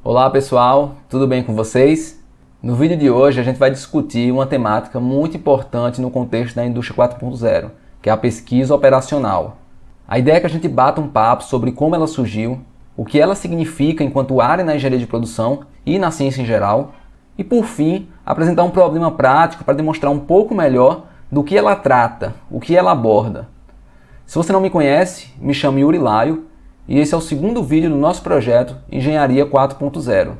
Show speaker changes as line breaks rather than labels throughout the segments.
Olá pessoal, tudo bem com vocês? No vídeo de hoje a gente vai discutir uma temática muito importante no contexto da indústria 4.0, que é a pesquisa operacional. A ideia é que a gente bata um papo sobre como ela surgiu, o que ela significa enquanto área na engenharia de produção e na ciência em geral, e por fim, apresentar um problema prático para demonstrar um pouco melhor do que ela trata, o que ela aborda. Se você não me conhece, me chamo Yuri Laio, e esse é o segundo vídeo do nosso projeto Engenharia 4.0.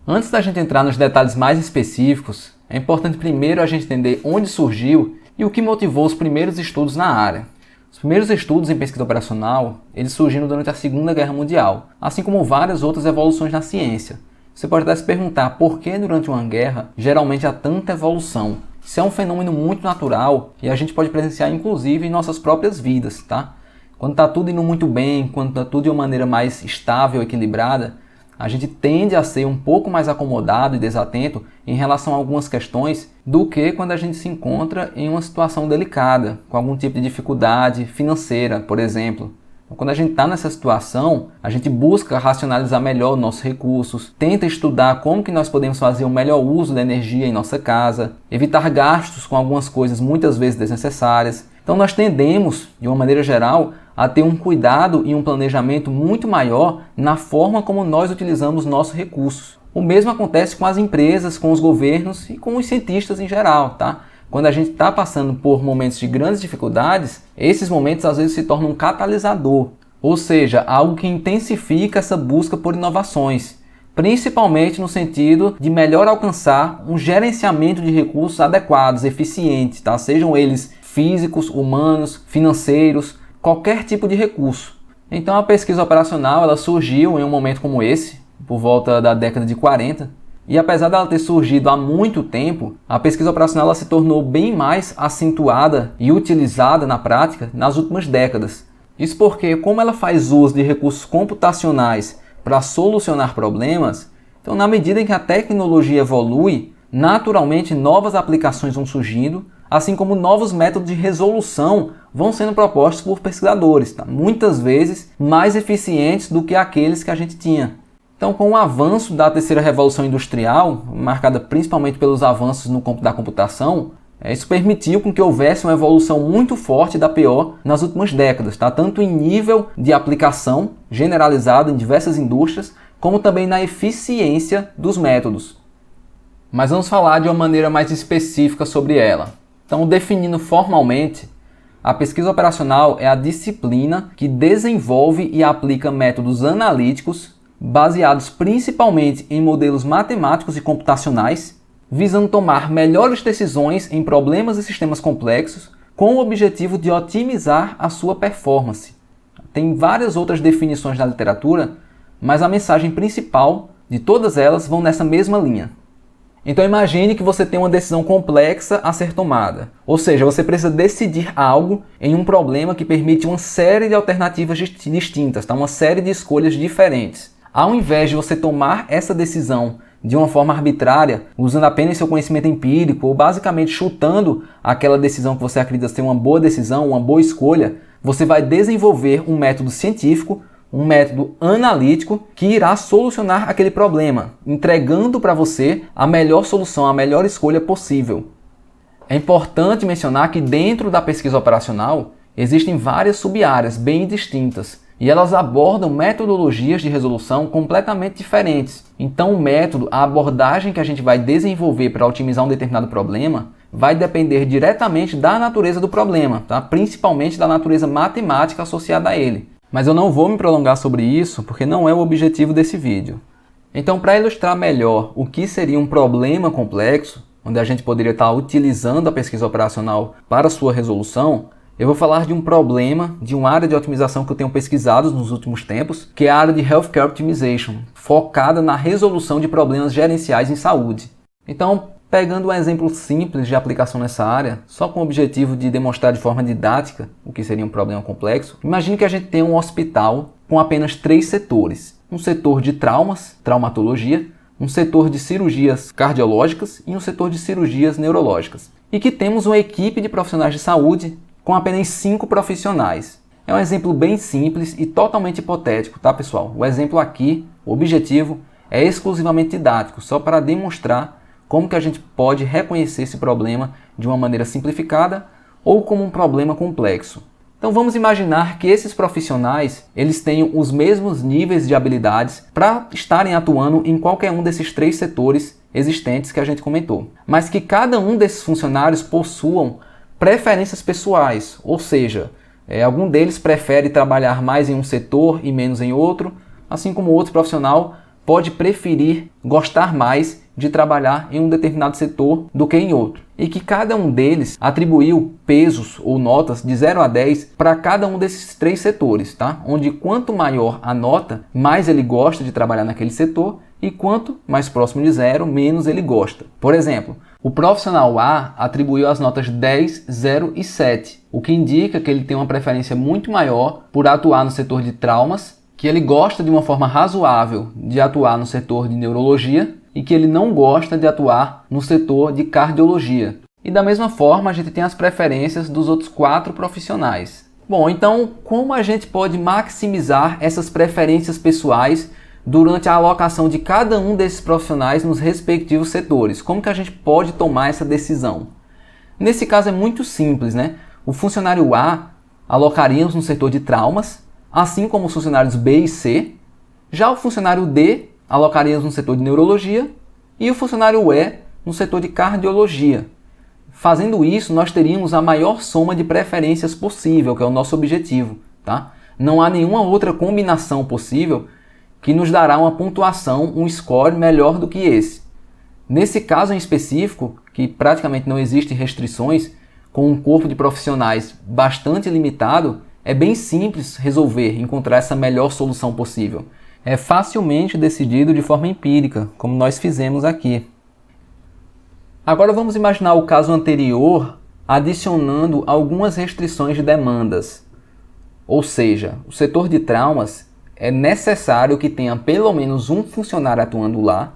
Antes da gente entrar nos detalhes mais específicos, é importante primeiro a gente entender onde surgiu e o que motivou os primeiros estudos na área. Os primeiros estudos em pesquisa operacional, eles surgiram durante a Segunda Guerra Mundial, assim como várias outras evoluções na ciência. Você pode até se perguntar por que durante uma guerra geralmente há tanta evolução. Isso é um fenômeno muito natural e a gente pode presenciar inclusive em nossas próprias vidas, tá? Quando está tudo indo muito bem, quando está tudo de uma maneira mais estável, equilibrada, a gente tende a ser um pouco mais acomodado e desatento em relação a algumas questões do que quando a gente se encontra em uma situação delicada, com algum tipo de dificuldade financeira, por exemplo. Então, quando a gente está nessa situação, a gente busca racionalizar melhor os nossos recursos, tenta estudar como que nós podemos fazer o melhor uso da energia em nossa casa, evitar gastos com algumas coisas muitas vezes desnecessárias. Então nós tendemos, de uma maneira geral, a ter um cuidado e um planejamento muito maior na forma como nós utilizamos nossos recursos. O mesmo acontece com as empresas, com os governos e com os cientistas em geral, tá? Quando a gente está passando por momentos de grandes dificuldades, esses momentos às vezes se tornam um catalisador, ou seja, algo que intensifica essa busca por inovações, principalmente no sentido de melhor alcançar um gerenciamento de recursos adequados, eficientes, tá? Sejam eles físicos, humanos, financeiros, qualquer tipo de recurso. Então a pesquisa operacional ela surgiu em um momento como esse, por volta da década de 40, e apesar dela ter surgido há muito tempo, a pesquisa operacional ela se tornou bem mais acentuada e utilizada na prática nas últimas décadas. Isso porque, como ela faz uso de recursos computacionais para solucionar problemas, então na medida em que a tecnologia evolui, naturalmente novas aplicações vão surgindo, assim como novos métodos de resolução vão sendo propostos por pesquisadores, tá? Muitas vezes mais eficientes do que aqueles que a gente tinha. Então, com o avanço da terceira revolução industrial, marcada principalmente pelos avanços no campo da computação, isso permitiu com que houvesse uma evolução muito forte da PO nas últimas décadas, tá? Tanto em nível de aplicação generalizada em diversas indústrias, como também na eficiência dos métodos. Mas vamos falar de uma maneira mais específica sobre ela. Então, definindo formalmente, a pesquisa operacional é a disciplina que desenvolve e aplica métodos analíticos baseados principalmente em modelos matemáticos e computacionais, visando tomar melhores decisões em problemas e sistemas complexos com o objetivo de otimizar a sua performance. Tem várias outras definições na literatura, mas a mensagem principal de todas elas vão nessa mesma linha. Então imagine que você tem uma decisão complexa a ser tomada. Ou seja, você precisa decidir algo em um problema que permite uma série de alternativas distintas, tá? Uma série de escolhas diferentes. Ao invés de você tomar essa decisão de uma forma arbitrária, usando apenas seu conhecimento empírico ou basicamente chutando aquela decisão que você acredita ser uma boa decisão, uma boa escolha, você vai desenvolver um método científico, um método analítico que irá solucionar aquele problema, entregando para você a melhor solução, a melhor escolha possível. É importante mencionar que dentro da pesquisa operacional existem várias sub-áreas bem distintas e elas abordam metodologias de resolução completamente diferentes. Então o método, a abordagem que a gente vai desenvolver para otimizar um determinado problema vai depender diretamente da natureza do problema, tá? Principalmente da natureza matemática associada a ele. Mas eu não vou me prolongar sobre isso porque não é o objetivo desse vídeo. Então, para ilustrar melhor o que seria um problema complexo, onde a gente poderia estar utilizando a pesquisa operacional para sua resolução, eu vou falar de um problema, de uma área de otimização que eu tenho pesquisado nos últimos tempos, que é a área de Healthcare Optimization, focada na resolução de problemas gerenciais em saúde. Então, pegando um exemplo simples de aplicação nessa área, só com o objetivo de demonstrar de forma didática o que seria um problema complexo, imagine que a gente tem um hospital com apenas 3 setores. Um setor de traumas, traumatologia, um setor de cirurgias cardiológicas e um setor de cirurgias neurológicas. E que temos uma equipe de profissionais de saúde com apenas 5 profissionais. É um exemplo bem simples e totalmente hipotético, tá pessoal? O exemplo aqui, O objetivo é exclusivamente didático, só para demonstrar como que a gente pode reconhecer esse problema de uma maneira simplificada ou como um problema complexo. Então vamos imaginar que esses profissionais eles tenham os mesmos níveis de habilidades para estarem atuando em qualquer um desses 3 setores existentes que a gente comentou, mas que cada um desses funcionários possuam preferências pessoais, ou seja, algum deles prefere trabalhar mais em um setor e menos em outro, assim como outro profissional pode preferir gostar mais de trabalhar em um determinado setor do que em outro. E que cada um deles atribuiu pesos ou notas de 0 a 10 para cada um desses 3 setores, tá? Onde quanto maior a nota, mais ele gosta de trabalhar naquele setor, e quanto mais próximo de 0, menos ele gosta. Por exemplo, o profissional A atribuiu as notas 10, 0 e 7, o que indica que ele tem uma preferência muito maior por atuar no setor de traumas, que ele gosta de uma forma razoável de atuar no setor de neurologia e que ele não gosta de atuar no setor de cardiologia. E da mesma forma a gente tem as preferências dos outros 4 profissionais. Bom, então como a gente pode maximizar essas preferências pessoais durante a alocação de cada um desses profissionais nos respectivos setores? Como que a gente pode tomar essa decisão? Nesse caso é muito simples, né? O funcionário A alocaríamos no setor de traumas, assim como os funcionários B e C. Já o funcionário D alocaríamos no setor de neurologia e o funcionário E no setor de cardiologia. Fazendo isso, nós teríamos a maior soma de preferências possível, que é o nosso objetivo, tá? Não há nenhuma outra combinação possível que nos dará uma pontuação, um score melhor do que esse. Nesse caso em específico, que praticamente não existem restrições, com um corpo de profissionais bastante limitado, é bem simples resolver, encontrar essa melhor solução possível. É facilmente decidido de forma empírica, como nós fizemos aqui. Agora vamos imaginar o caso anterior adicionando algumas restrições de demandas. Ou seja, o setor de traumas é necessário que tenha pelo menos um funcionário atuando lá,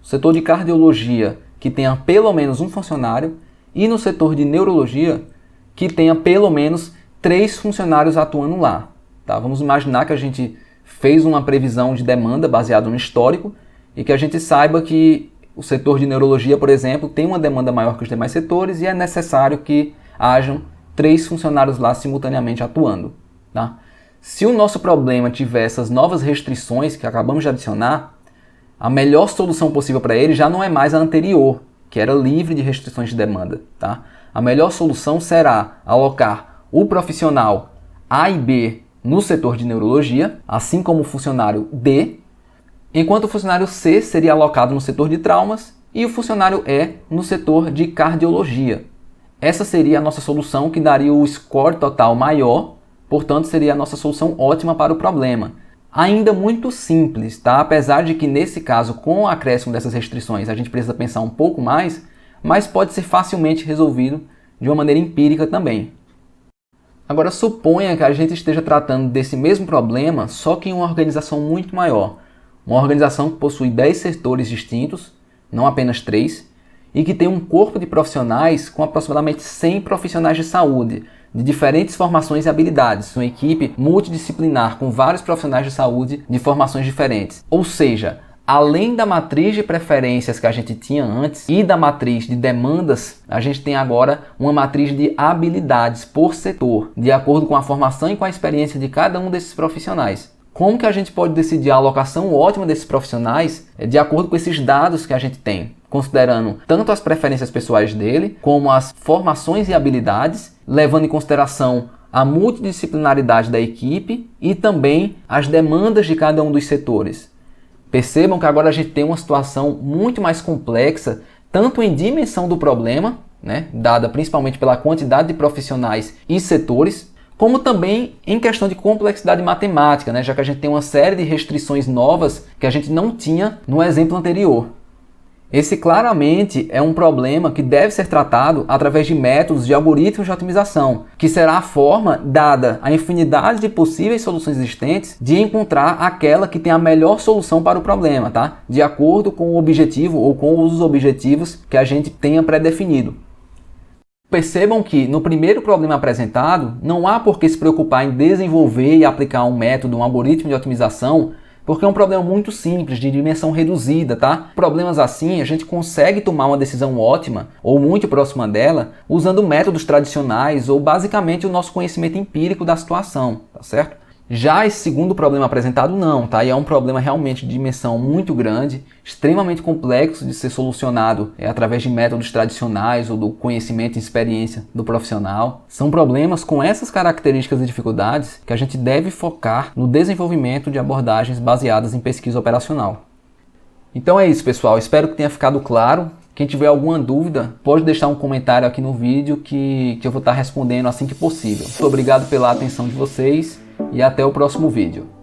o setor de cardiologia que tenha pelo menos um funcionário e no setor de neurologia que tenha pelo menos 3 funcionários atuando lá. Tá? Vamos imaginar que a gente fez uma previsão de demanda baseada no histórico e que a gente saiba que o setor de neurologia, por exemplo, tem uma demanda maior que os demais setores e é necessário que hajam 3 funcionários lá simultaneamente atuando. Tá? Se o nosso problema tiver essas novas restrições que acabamos de adicionar, a melhor solução possível para ele já não é mais a anterior, que era livre de restrições de demanda. Tá? A melhor solução será alocar o profissional A e B no setor de neurologia, assim como o funcionário D, enquanto o funcionário C seria alocado no setor de traumas e o funcionário E no setor de cardiologia. Essa seria a nossa solução que daria o score total maior, portanto seria a nossa solução ótima para o problema. Ainda muito simples, tá? Apesar de que nesse caso, com o acréscimo dessas restrições, a gente precisa pensar um pouco mais, mas pode ser facilmente resolvido de uma maneira empírica também. Agora suponha que a gente esteja tratando desse mesmo problema, só que em uma organização muito maior. Uma organização que possui 10 setores distintos, não apenas 3, e que tem um corpo de profissionais com aproximadamente 100 profissionais de saúde, de diferentes formações e habilidades, uma equipe multidisciplinar com vários profissionais de saúde de formações diferentes. Ou seja, além da matriz de preferências que a gente tinha antes e da matriz de demandas, a gente tem agora uma matriz de habilidades por setor, de acordo com a formação e com a experiência de cada um desses profissionais. Como que a gente pode decidir a alocação ótima desses profissionais de acordo com esses dados que a gente tem, considerando tanto as preferências pessoais dele, como as formações e habilidades, levando em consideração a multidisciplinaridade da equipe e também as demandas de cada um dos setores. Percebam que agora a gente tem uma situação muito mais complexa, tanto em dimensão do problema, né, dada principalmente pela quantidade de profissionais e setores, como também em questão de complexidade matemática, né, já que a gente tem uma série de restrições novas que a gente não tinha no exemplo anterior. Esse claramente é um problema que deve ser tratado através de métodos de algoritmos de otimização, que será a forma, dada a infinidade de possíveis soluções existentes, de encontrar aquela que tem a melhor solução para o problema, tá? De acordo com o objetivo ou com os objetivos que a gente tenha pré-definido. Percebam que no primeiro problema apresentado, não há por que se preocupar em desenvolver e aplicar um método, um algoritmo de otimização Porque é um problema muito simples, de dimensão reduzida, tá? Problemas assim, a gente consegue tomar uma decisão ótima, ou muito próxima dela, usando métodos tradicionais ou basicamente o nosso conhecimento empírico da situação, tá certo? Já esse segundo problema apresentado não, tá? E é um problema realmente de dimensão muito grande, extremamente complexo de ser solucionado através de métodos tradicionais ou do conhecimento e experiência do profissional. São problemas com essas características e dificuldades que a gente deve focar no desenvolvimento de abordagens baseadas em pesquisa operacional. Então é isso, pessoal. Espero que tenha ficado claro. Quem tiver alguma dúvida, pode deixar um comentário aqui no vídeo que eu vou estar respondendo assim que possível. Muito obrigado pela atenção de vocês e até o próximo vídeo.